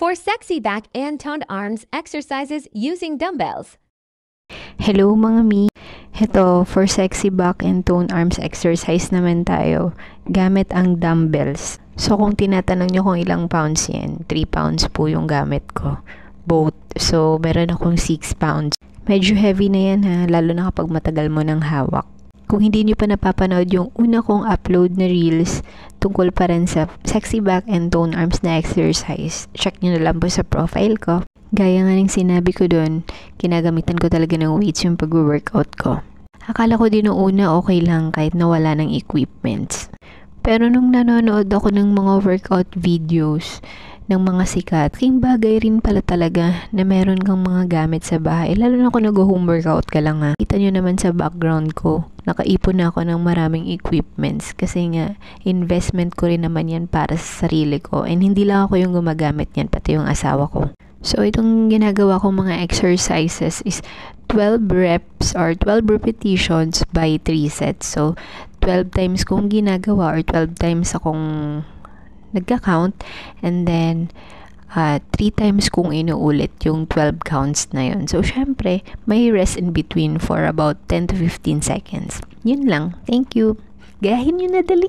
For sexy back and toned arms exercises using dumbbells. Hello mga mi! Heto, for sexy back and toned arms exercise naman tayo gamit ang dumbbells. So kung tinatanong nyo kung ilang pounds yan, 3 pounds po yung gamit ko. Both. So meron akong 6 pounds. Medyo heavy na yan ha, lalo na kapag matagal mo ng hawak. Kung hindi nyo pa napapanood yung una kong upload na reels tungkol pa rin sa sexy back and toned arms na exercise, check nyo na lang po sa profile ko. Gaya nga ng sinabi ko doon, kinagamitan ko talaga ng weights yung pag-workout ko. Akala ko din noong una okay lang kahit nawala ng equipments. Pero nung nanonood ako ng mga workout videos ng mga sikat, king bagay rin pala talaga na meron kang mga gamit sa bahay. Lalo na kung nag-home workout ka lang ha. Kita nyo naman sa background ko, nakaipon na ako ng maraming equipments kasi nga investment ko rin naman yan para sa sarili ko. And hindi lang ako yung gumagamit yan, pati yung asawa ko. So itong ginagawa kong mga exercises is 12 reps or 12 repetitions by 3 sets. So 12 times kong ginagawa or 12 times akong nagka-count, and then 3 times kung inuulit yung 12 counts na yun. So, syempre, may rest in between for about 10 to 15 seconds. Yun lang. Thank you. Gayahin nyo na dali.